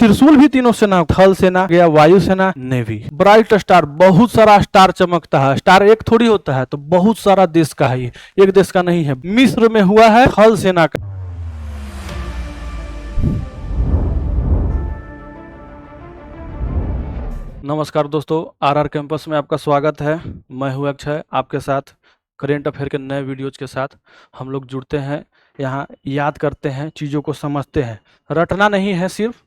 त्रिशूल भी तीनों सेना, थल सेना गया, वायुसेना, नेवी। ब्राइट स्टार, बहुत सारा स्टार चमकता है। स्टार एक थोड़ी होता है, तो बहुत सारा देश का है, ये एक देश का नहीं है। मिस्र में हुआ है थल सेना का। नमस्कार दोस्तों, आरआर कैंपस में आपका स्वागत है। मैं हूं अक्षय, आपके साथ करेंट अफेयर के नए वीडियोज के साथ हम लोग जुड़ते हैं। यहाँ याद करते हैं, चीज़ों को समझते हैं। रटना नहीं है, सिर्फ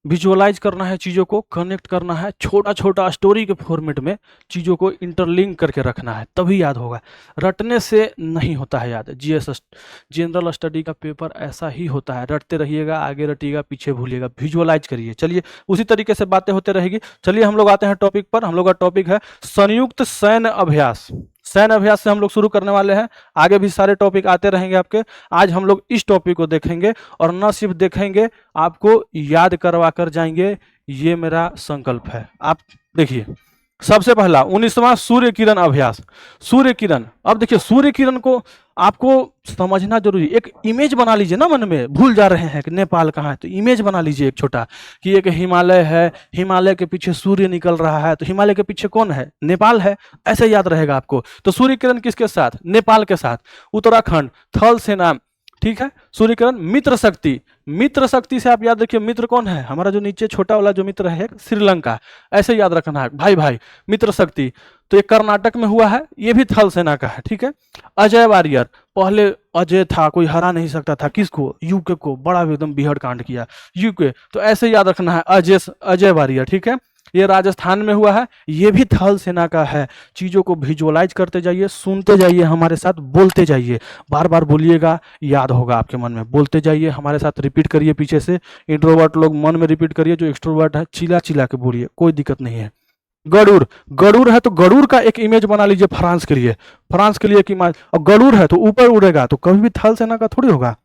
विजुअलाइज करना है, चीज़ों को कनेक्ट करना है। छोटा छोटा स्टोरी के फॉर्मेट में चीज़ों को इंटरलिंक करके रखना है, तभी याद होगा। रटने से नहीं होता है याद। जीएस जनरल स्टडी का पेपर ऐसा ही होता है। रटते रहिएगा, आगे रटिएगा, पीछे भूलिएगा। विजुअलाइज करिए। चलिए, उसी तरीके से बातें होते रहेगी। चलिए हम लोग आते हैं टॉपिक पर। हम लोग का टॉपिक है संयुक्त सैन्य अभ्यास। सैन्य अभ्यास से हम लोग शुरू करने वाले हैं। आगे भी सारे टॉपिक आते रहेंगे आपके। आज हम लोग इस टॉपिक को देखेंगे, और न सिर्फ देखेंगे, आपको याद करवा कर जाएंगे। ये मेरा संकल्प है। आप देखिए, सबसे पहला 19वां सूर्य किरण अभ्यास। सूर्य किरण, अब देखिए, सूर्य किरण को आपको समझना जरूरी। एक इमेज बना लीजिए ना मन में। भूल जा रहे हैं कि नेपाल कहाँ है, तो इमेज बना लीजिए एक छोटा, कि एक हिमालय है, हिमालय के पीछे सूर्य निकल रहा है, तो हिमालय के पीछे कौन है? नेपाल है। ऐसे याद रहेगा आपको। तो सूर्य किरण किसके साथ? नेपाल के साथ। उत्तराखंड, थल सेना, ठीक है। सूर्य किरण, मित्र शक्ति। मित्र शक्ति से आप याद रखिए, मित्र कौन है? हमारा जो नीचे छोटा वाला जो मित्र है, श्रीलंका। ऐसे याद रखना है, भाई भाई, मित्र शक्ति। तो ये कर्नाटक में हुआ है, ये भी थल सेना का है, ठीक है। अजय वारियर, पहले अजय था, कोई हरा नहीं सकता था किसको? यूके को। बड़ा एकदम बिहड़ कांड किया यूके। तो ऐसे याद रखना है, अजय वारियर, ठीक है। ये राजस्थान में हुआ है, ये भी थल सेना का है। चीज़ों को विजुअलाइज करते जाइए, सुनते जाइए, हमारे साथ बोलते जाइए। बार बार बोलिएगा, याद होगा आपके मन में। बोलते जाइए, हमारे साथ रिपीट करिए पीछे से। इंट्रोवर्ट लोग मन में रिपीट करिए, जो एक्सट्रोवर्ट है चिल्ला चिल्ला के बोलिए, कोई दिक्कत नहीं है। गरुड़, गरुड़ है तो गरुड़ का एक इमेज बना लीजिए फ्रांस के लिए। फ्रांस के लिए एक इमेज। और गरुड़ है तो ऊपर उड़ेगा, तो कभी भी थल सेना का थोड़ी होगा।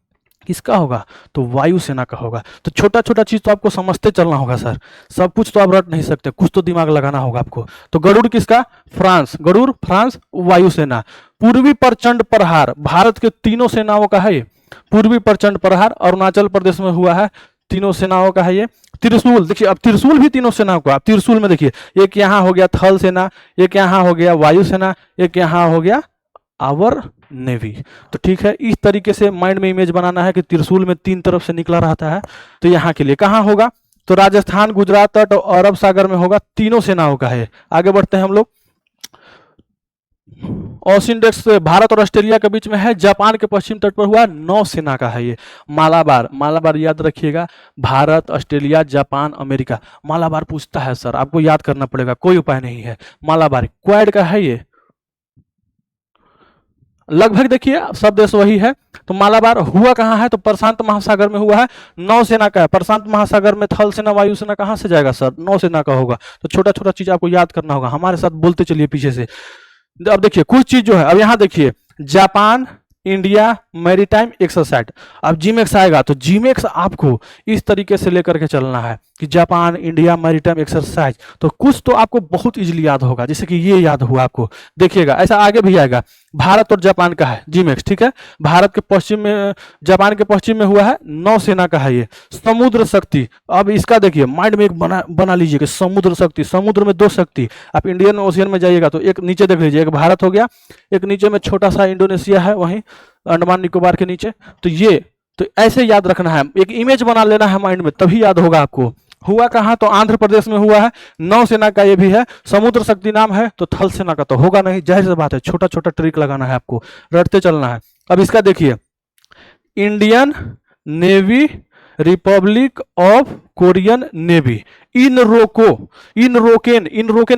किसका होगा? तो वायुसेना का होगा। तो छोटा छोटा चीज तो आपको समझते चलना होगा सर। सब कुछ तो आप रट नहीं सकते, कुछ तो दिमाग लगाना होगा आपको। तो गरुड़ किसका? फ्रांस। गरुड़ फ्रांस, वायुसेना। पूर्वी प्रचंड प्रहार, भारत के तीनों सेनाओं का है ये। पूर्वी प्रचंड प्रहार अरुणाचल प्रदेश में हुआ है, तीनों सेनाओं का है ये। त्रिशूल, देखिए, अब त्रिशूल भी तीनों सेनाओं का। त्रिशूल में देखिए, एक यहाँ हो गया थल सेना, एक यहाँ हो गया वायुसेना, एक यहाँ हो गया आवर नेवी। तो ठीक है, इस तरीके से माइंड में इमेज बनाना है कि त्रिशूल में तीन तरफ से निकला रहता है। तो यहाँ के लिए कहाँ होगा? तो राजस्थान, गुजरात तट और अरब सागर में होगा। तीनों सेनाओं का है। आगे बढ़ते हैं हम लोग। ओसिंडेक्स भारत और ऑस्ट्रेलिया के बीच में है, जापान के पश्चिम तट पर हुआ। नौसेना का है ये। मालाबार, मालाबार याद रखिएगा, Bharat, Australia, Japan, America. Malabar पूछता है सर, आपको याद करना पड़ेगा, कोई उपाय नहीं है। मालाबार क्वाड का है ये। लगभग देखिए सब देश वही है। तो मालाबार हुआ कहाँ है? तो प्रशांत महासागर में हुआ है। नौसेना का है। प्रशांत महासागर में थल सेना, वायुसेना कहाँ से जाएगा सर? नौसेना का होगा। तो छोटा छोटा चीज आपको याद करना होगा, हमारे साथ बोलते चलिए पीछे से। अब देखिए कुछ चीज जो है, अब यहाँ देखिए, जापान, इंडिया मैरीटाइम एक्सरसाइज। अब जीमेक्स आएगा, तो जीमेक्स आपको इस तरीके से लेकर के चलना है कि जापान, इंडिया मैरीटाइम एक्सरसाइज। तो कुछ तो आपको बहुत इजीली याद होगा, जैसे कि ये याद हुआ आपको। देखिएगा, ऐसा आगे भी आएगा। भारत और जापान का है जीमेक्स, ठीक है। भारत के पश्चिम में, जापान के पश्चिम में हुआ है। नौसेना का है ये। समुद्र शक्ति, अब इसका देखिए, माइंड में एक बना लीजिए कि समुद्र शक्ति। समुद्र में दो शक्ति। आप इंडियन ओशियन में जाइएगा तो एक नीचे देख लीजिए, एक भारत हो गया, एक नीचे में छोटा सा इंडोनेशिया है, वहीं अंडमान निकोबार के नीचे। तो ये, तो ऐसे याद रखना है, एक इमेज बना लेना है माइंड में, तभी याद होगा आपको। हुआ कहाँ? तो आंध्र प्रदेश में हुआ है। नौसेना का ये भी है। समुद्र शक्ति नाम है, तो थल सेना का तो होगा नहीं, जाहिर सी बात है। छोटा छोटा ट्रिक लगाना है आपको, रटते चलना है। अब इसका देखिए, Indian Navy, Republic of Korean Navy, इनरोकेन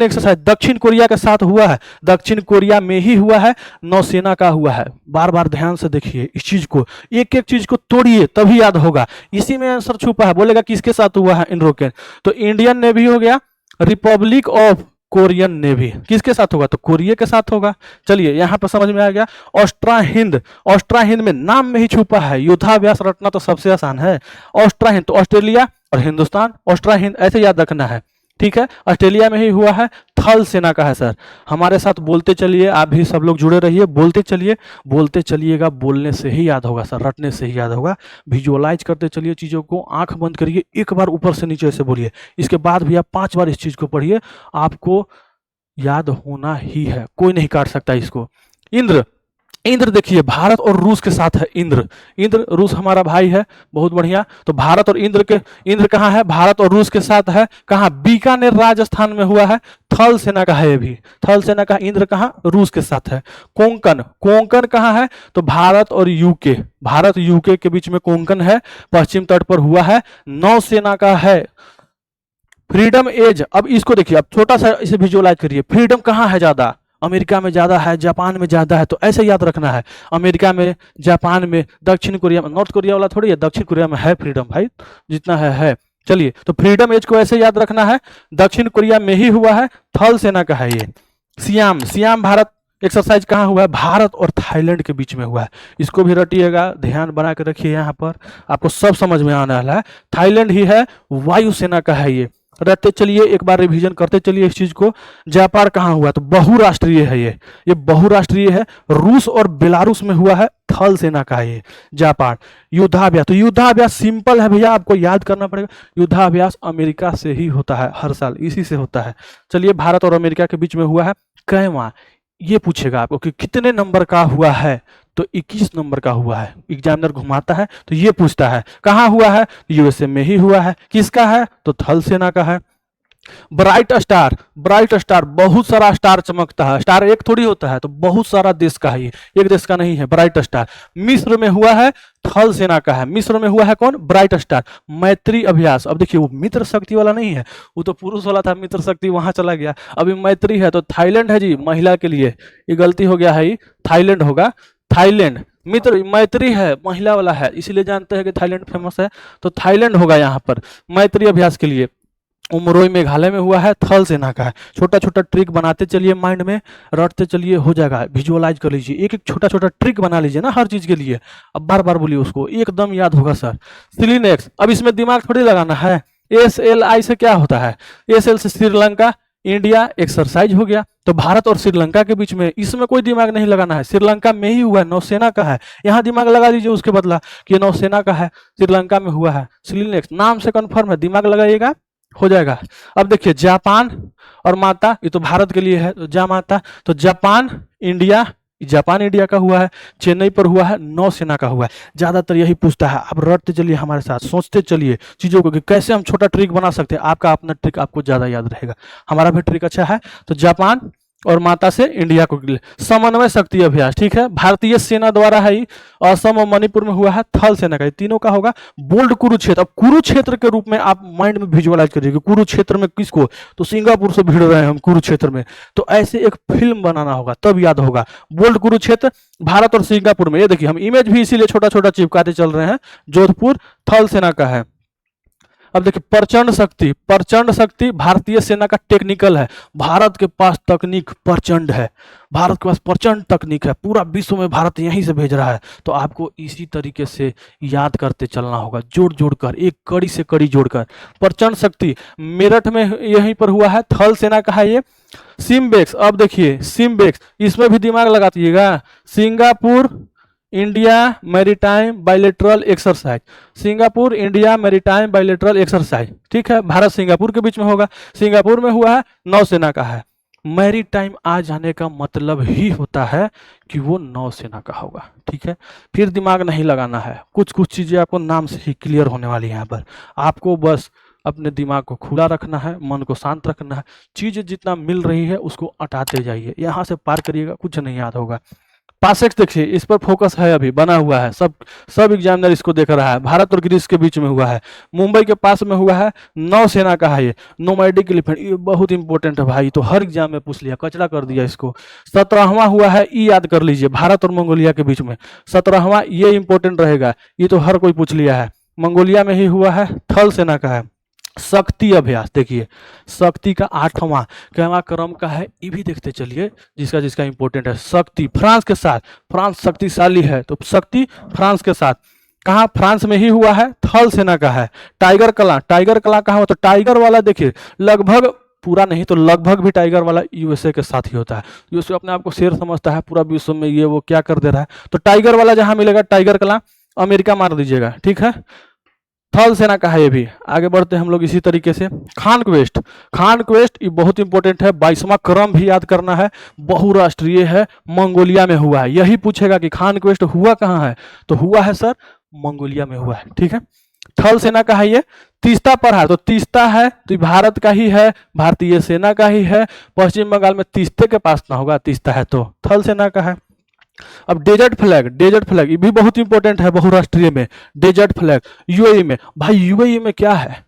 एक्सरसाइज दक्षिण कोरिया के साथ हुआ है। दक्षिण कोरिया में ही हुआ है, नौसेना का हुआ है। बार बार ध्यान से देखिए इस चीज को, एक एक चीज को तोड़िए, तभी याद होगा। इसी में आंसर छुपा है। बोलेगा किसके साथ हुआ है? इनरोकेन। तो इंडियन नेवी हो गया। रिपब्लिक ऑफ कोरियन नेवी किसके साथ होगा? तो कोरिया के साथ होगा। चलिए, यहां पर समझ में आ गया। ऑस्ट्रा हिंद, ऑस्ट्रा हिंद में नाम में ही छुपा है। युद्धाभ्यास रटना तो सबसे आसान है। ऑस्ट्रा हिंद, तो ऑस्ट्रेलिया और हिंदुस्तान, ऑस्ट्रा हिंद, ऐसे याद रखना है। ठीक है, ऑस्ट्रेलिया में ही हुआ है, थल सेना का है सर। हमारे साथ बोलते चलिए, आप भी सब लोग जुड़े रहिए, बोलते चलिए, बोलते चलिएगा, बोलने से ही याद होगा सर, रटने से ही याद होगा। विजुअलाइज करते चलिए चीज़ों को, आंख बंद करिए, एक बार ऊपर से नीचे से बोलिए, इसके बाद भी आप 5 बार इस चीज़ को पढ़िए, आपको याद होना ही है, कोई नहीं काट सकता इसको। इंद्र, इंद्र देखिए भारत और रूस के साथ है इंद्र, इंद्र रूस हमारा भाई है, बहुत बढ़िया। तो भारत और इंद्र कहाँ है, भारत और रूस के साथ है, कहाँ, बीकानेर राजस्थान में हुआ है, थल सेना का है ये भी, थल सेना का इंद्र कहाँ, रूस के साथ है। कोंकण, कोंकण कहाँ है, तो भारत और यूके, भारत यूके के बीच में कोंकण है, पश्चिम तट पर हुआ है, नौसेना का है। फ्रीडम एज, अब इसको देखिए, अब छोटा सा इसे विजुअलाइज करिए, फ्रीडम कहाँ है ज्यादा, अमेरिका में ज्यादा है, जापान में ज्यादा है, तो ऐसे याद रखना है, अमेरिका में, जापान में, दक्षिण कोरिया में, नॉर्थ कोरिया वाला थोड़ी है, दक्षिण कोरिया में है फ्रीडम भाई, जितना है। चलिए, तो फ्रीडम एज को ऐसे याद रखना है, दक्षिण कोरिया में ही हुआ है, थल सेना का है ये। सियाम, सियाम भारत एक्सरसाइज कहाँ हुआ है, भारत और थाईलैंड के बीच में हुआ है, इसको भी रटिएगा, ध्यान बना के रखिए, यहाँ पर आपको सब समझ में आने वाला है। थाईलैंड ही है, वायुसेना का है ये, रहते चलिए, एक बार रिवीजन करते चलिए इस चीज को। जापान कहाँ हुआ, तो बहुराष्ट्रीय है ये बहुराष्ट्रीय है, रूस और बेलारूस में हुआ है, थल सेना का है ये जापान। युद्धाभ्यास, तो युद्धाभ्यास सिंपल है भैया, आपको याद करना पड़ेगा, युद्धाभ्यास अमेरिका से ही होता है, हर साल इसी से होता है। चलिए, भारत और अमेरिका के बीच में हुआ है, कैवा, ये पूछेगा आपको कि कितने नंबर का हुआ है, तो 21 नंबर का हुआ है, एग्जामिनर घुमाता है तो ये पूछता है कहाँ हुआ है, यूएसए में ही हुआ है, किसका है, तो थल सेना का है। ब्राइट स्टार, ब्राइट स्टार, बहुत सारा स्टार चमकता है, स्टार एक थोड़ी होता है, तो बहुत सारा देश का है ये, एक देश का नहीं है, ब्राइट स्टार। मिस्र में हुआ है, थल सेना का है, मिस्र में हुआ है कौन, ब्राइट स्टार। मैत्री अभ्यास, अब देखिए वो मित्र शक्ति वाला नहीं है, वो तो पुरुष वाला था, मित्र शक्ति वहां चला गया, अभी मैत्री है, तो थाईलैंड है जी, महिला के लिए, ये गलती हो गया है, थाईलैंड होगा, थाईलैंड। मित्र, मैत्री है, महिला वाला है, इसीलिए जानते हैं कि थाईलैंड फेमस है, तो थाईलैंड होगा यहाँ पर मैत्री अभ्यास के लिए। उमरोई मेघालय में हुआ है, थल सेना का है। छोटा छोटा ट्रिक बनाते चलिए, माइंड में रटते चलिए, हो जाएगा, विजुअलाइज कर लीजिए, एक एक छोटा छोटा ट्रिक बना लीजिए ना हर चीज के लिए, अब बार बार बोलिए उसको, एकदम याद होगा सर। सिलिनेक्स, अब इसमें दिमाग थोड़ी लगाना है, SLI से क्या होता है, SL से श्रीलंका, इंडिया, एक्सरसाइज हो गया, तो भारत और श्रीलंका के बीच में, इसमें कोई दिमाग नहीं लगाना है, श्रीलंका में ही हुआ है, नौसेना का है, यहाँ दिमाग लगा लीजिए उसके बदला कि नौसेना का है, श्रीलंका में हुआ है। सिलिनेक्स नाम से कंफर्म है, दिमाग लगाइएगा, हो जाएगा। अब देखिए, जापान और माता, ये तो भारत के लिए है, तो जा माता, तो जापान इंडिया, जापान इंडिया का हुआ है, चेन्नई पर हुआ है, नौसेना का हुआ है, ज्यादातर यही पूछता है। अब रटते चलिए हमारे साथ, सोचते चलिए चीजों को कि कैसे हम छोटा ट्रिक बना सकते हैं, आपका अपना ट्रिक आपको ज्यादा याद रहेगा, हमारा भी ट्रिक अच्छा है। तो जापान और माता से इंडिया को, समन्वय शक्ति अभ्यास, ठीक है, भारतीय सेना द्वारा है, असम और मणिपुर में हुआ है, थल सेना का, तीनों का होगा। बोल्ड कुरुक्षेत्र, अब कुरुक्षेत्र के रूप में आप माइंड में विजुअलाइज करिए, कुरुक्षेत्र में किसको, तो सिंगापुर से भिड़ रहे हैं हम कुरुक्षेत्र में, तो ऐसे एक फिल्म बनाना होगा तब याद होगा। बोल्ड कुरुक्षेत्र भारत और सिंगापुर में, ये देखिए हम इमेज भी इसीलिए छोटा छोटा चिपकाते चल रहे हैं, जोधपुर थल सेना का है। अब देखिए, प्रचंड शक्ति, प्रचंड शक्ति भारतीय सेना का टेक्निकल है, भारत के पास तकनीक प्रचंड है, भारत के पास प्रचंड तकनीक है, पूरा विश्व में भारत यहीं से भेज रहा है, तो आपको इसी तरीके से याद करते चलना होगा, जोड़ जोड़कर, एक कड़ी से कड़ी जोड़कर। प्रचंड शक्ति मेरठ में यहीं पर हुआ है, थल सेना का है ये। सिम्बेक्स, अब देखिए सिम्बेक्स, इसमें भी दिमाग लगाइएगा, Singapore India maritime bilateral exercise, Singapore India maritime bilateral exercise, ठीक है, भारत सिंगापुर के बीच में होगा, सिंगापुर में हुआ है, नौसेना का है। मैरीटाइम आ जाने का मतलब ही होता है कि वो नौसेना का होगा, ठीक है, फिर दिमाग नहीं लगाना है, कुछ कुछ चीजें आपको नाम से ही क्लियर होने वाली है, यहाँ पर आपको बस अपने दिमाग को खुला रखना है, मन को शांत रखना है, चीजें जितना मिल रही है उसको हटाते जाइए, यहाँ से पार करिएगा, कुछ नहीं याद होगा। पासेक्स देखिए, इस पर फोकस है, अभी बना हुआ है, सब एग्जामिनर इसको देख रहा है, भारत और ग्रीस के बीच में हुआ है, मुंबई के पास में हुआ है, नौसेना का है ये। नोमैडिक एलिफेंट, ये बहुत इंपॉर्टेंट है भाई, तो हर एग्जाम में पूछ लिया, कचरा कर दिया इसको। 17वां हुआ है, ई याद कर लीजिए, भारत और मंगोलिया के बीच में 17वां, ये इंपॉर्टेंट रहेगा, ये तो हर कोई पूछ लिया है, मंगोलिया में ही हुआ है, थल सेना का है। शक्ति अभ्यास देखिए, शक्ति का 8वां कैवा क्रम का है, ये भी देखते चलिए, जिसका जिसका इंपॉर्टेंट है। शक्ति फ्रांस के साथ, फ्रांस शक्तिशाली है, तो शक्ति फ्रांस के साथ। कहाँ, फ्रांस में ही हुआ है, थल सेना का है। टाइगर कला कहाँ हुआ, तो टाइगर वाला देखिए लगभग पूरा नहीं तो लगभग भी टाइगर वाला यूएसए के साथ ही होता है। यूएसए अपने आप को शेर समझता है, पूरा विश्व में ये वो क्या कर दे रहा है। तो टाइगर वाला जहां मिलेगा टाइगर कला, अमेरिका मार दीजिएगा, ठीक है। थल सेना का है ये भी। आगे बढ़ते हैं हम लोग इसी तरीके से। खान क्वेस्ट ये बहुत इंपॉर्टेंट है, 22वां क्रम भी याद करना है, बहुराष्ट्रीय है, मंगोलिया में हुआ है। यही पूछेगा कि खान क्वेस्ट हुआ कहाँ है, तो हुआ है सर मंगोलिया में हुआ है, ठीक है। थल सेना का है ये। तीस्ता प्रहार, तो तीस्ता है तो ये भारत का ही है, भारतीय सेना का ही है। पश्चिम बंगाल में तीस्ते के पास ना होगा, तीस्ता है तो थल सेना का है। अब डेजर्ट फ्लैग ये भी बहुत इंपॉर्टेंट है बहुराष्ट्रीय में। डेजर्ट फ्लैग यूएई में, भाई यूएई में क्या है,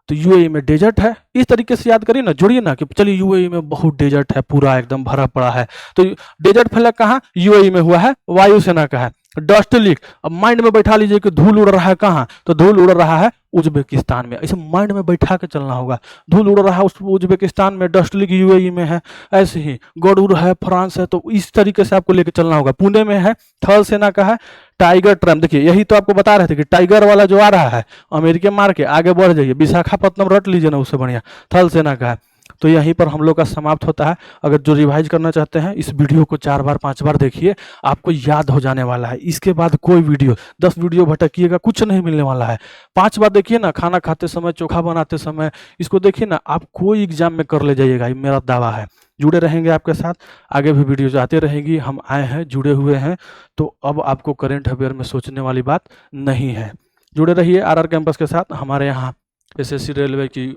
तो यूएई में डेजर्ट है। इस तरीके से याद करिए ना, जोड़िए ना कि चलिए यूएई में बहुत डेजर्ट है, पूरा एकदम भरा पड़ा है, तो डेजर्ट फ्लैग कहाँ, यूएई में हुआ है, वायुसेना का है। डस्ट लीक, अब माइंड में बैठा लीजिए कि धूल उड़ रहा है कहाँ, तो धूल उड़ रहा है उज्बेकिस्तान में। इसे माइंड में बैठा के चलना होगा, धूल उड़ रहा है उज्बेकिस्तान में, डस्ट लीक यूएई में है। ऐसे ही गरुड़ है फ्रांस है, तो इस तरीके से आपको लेके चलना होगा। पुणे में है, थल सेना का है। टाइगर ट्रैम, देखिए यही तो आपको बता रहे थे कि टाइगर वाला जो आ रहा है अमेरिका मार के आगे बढ़ जाइए, विशाखापट्टनम रट लीजिए ना, उससे बढ़िया थल सेना का है। तो यहीं पर हम लोग का समाप्त होता है। अगर जो रिवाइज करना चाहते हैं इस वीडियो को 4 बार 5 बार देखिए, आपको याद हो जाने वाला है। इसके बाद कोई वीडियो 10 वीडियो भटकिएगा, कुछ नहीं मिलने वाला है। 5 बार देखिए ना, खाना खाते समय, चोखा बनाते समय, इसको देखिए ना, आप कोई एग्जाम में कर ले जाइएगा, ये मेरा दावा है। जुड़े रहेंगे आपके साथ, आगे भी वीडियोज आते रहेंगी। हम आए हैं, जुड़े हुए हैं, तो अब आपको करेंट अफेयर में सोचने वाली बात नहीं है। जुड़े रहिए आरआर कैंपस के साथ। हमारे यहाँ एसएससी रेलवे की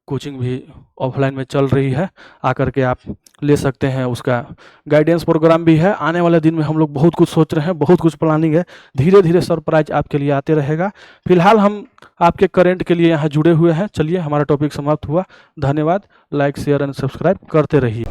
कोचिंग भी ऑफलाइन में चल रही है, आकर के आप ले सकते हैं। उसका गाइडेंस प्रोग्राम भी है। आने वाले दिन में हम लोग बहुत कुछ सोच रहे हैं, बहुत कुछ प्लानिंग है। धीरे धीरे सरप्राइज आपके लिए आते रहेगा। फिलहाल हम आपके करेंट के लिए यहाँ जुड़े हुए हैं। चलिए, हमारा टॉपिक समाप्त हुआ। धन्यवाद। लाइक शेयर एंड सब्सक्राइब करते रहिए।